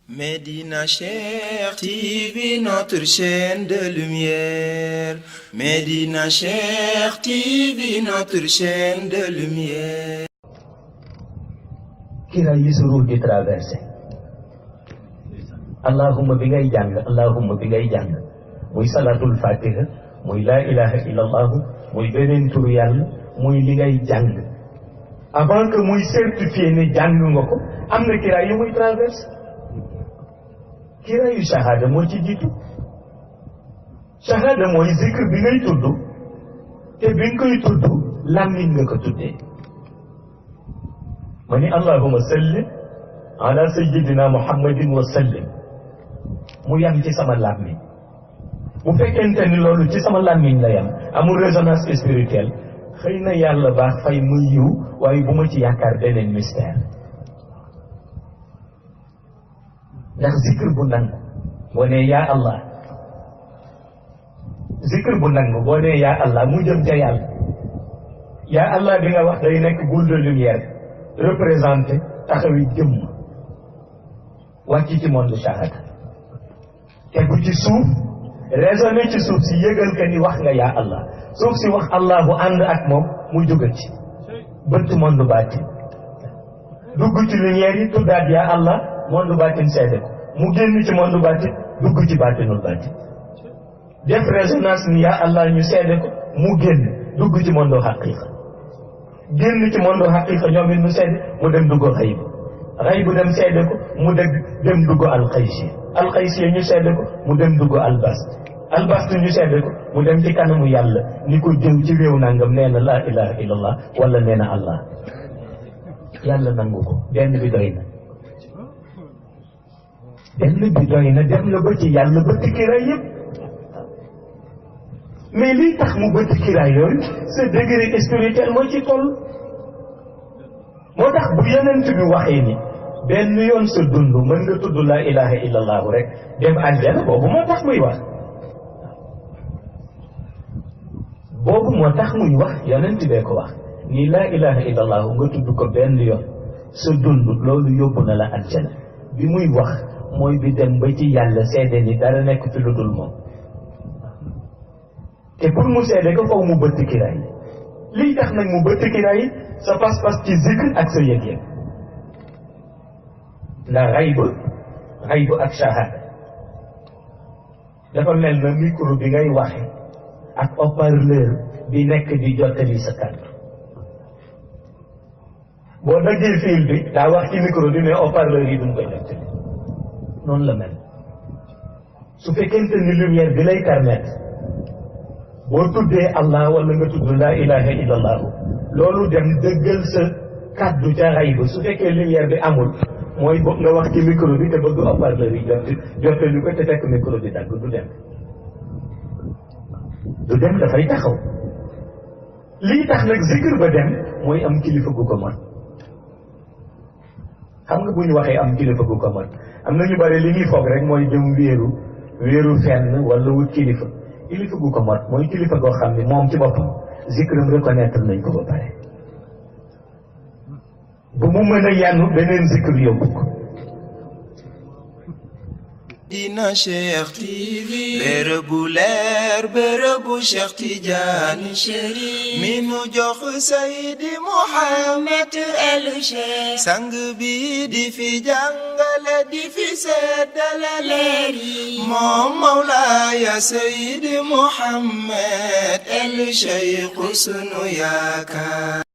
Médina Cheikh TV, notre chaîne de lumière. Médina Cheikh TV, notre chaîne de lumière. kira yi sa ruux di traversé allahumma bi ngay jàng muy salatul fatiha muy la ilaha illallah muy beneen turu yàlla muy li ngay jàng avant que muy certifié ne jàng nga ko am na kira yu muy traversé kira yu shahada moo ci jiitu shahada mooy zikr bi ngay tudd te bi nga koy tudd làmmiñ nga ko tuddee ma ni allahumma salli ala sayyidina muhammadin wa sallim mu yam ci sama làmmiñ bu fekkente ni loolu ci sama làmmiñ la yam amul résonance spirituelle xëy na yàlla baax fay muy yiw waaye bu ma ci yaakaar beneen mystère ndax zikr bu nangu boo nee yaa allah zikr bu nangu boo nee yaa allah mu jëm ca yàlla yaa allah bi nga wax day nekk boule de lumière représenté taxawi jëmm wàcc ci monde shahada tegu ci suuf raisonné ci suuf si yëgal ka ni wax nga yaa allah suuf si wax allah bu ànd ak moom mu jóge ci bëtt monde baatin dugg ci lumière yi tuddaat yaa allah monde baatin seede ko mu génn ci monde baatin dugg ci baatinul baatin def résonance ni yaa allah ñu seede ko mu génn dugg ci monde xaqiqa génn ci monde xaqiqa ñoom it mu seede mu dem dugg xaybu dem seede ko mu dem dugg alxaysi ñu seede ko mu dem dugg albast ñu seede ko mu dem ci kanamu yàlla ni ko jëw ci réew nangam nee na laa ilaha illallah wala nee na allah yàlla nangu ko benn bi doy na dem na ba ci yàlla ba tikiraay yëpp mais lii tax mu bëtt kiraay yooyu sa degré spirituel mooy ci toll moo tax bu yonent bi waxee ni benn yoon sa dund mën nga tudd laa ilaha illallah rek dem àjjana boobu moo tax muy wax yonent bee ko wax ni laa ilaha illallah nga tudd ko benn yoon sa dund loolu yóbbu na la àjjana bi muy wax mooy bi dem ba ci yàlla seede ni dara nekk fi lu dul moom te pour mu seede ko faw mu bëtt kiraay lii tax nag mu bëtt kiraay sa pas-pas ci zikr ak sa yëg-yëg ndax xayb ak shahada dafa mel na micro bi ngay waxe ak haut-parleur bi nekk di jottali sa kàddu boo daggee fil bi daa wax ci micro bi mais haut-parleur yi duñ koy jottali noonu la mel su fekkente ni lumière bi lay permettre boo tuddee allah wala nga tudd laa ilaha illallah loolu dem dëggal sa kàddu ca xayb su fekkee lumière bi amul mooy boog nga wax ci micro bi te bëgg haut-parleur yi jottali ko te fekk micro bi dagg du dem dafay taxaw lii tax nag zikr ba dem mooy am kilifa gu ko mën xam nga bu ñu waxee am kilifa gu ko mën am na ñu bari li ñuy foog rek mooy dem wéeru fenn wala wut kilifa gu ko mot mooy kilifa goo xam ne moom ci boppam zikram reconnaître nañ ko ba pare bu mu mën a yànnu beneen zikr yóbbu ko Médina Cheikh TV, bërëbu leer bërëbu Cheikh Tidiane Chérif mi nu jox Seydi Mouhamed El Cheikh sang bi di fi jàngale di fi seddale leer yi moom Mawlaaya Seydi Mouhamed El Cheikh sunu yaakaar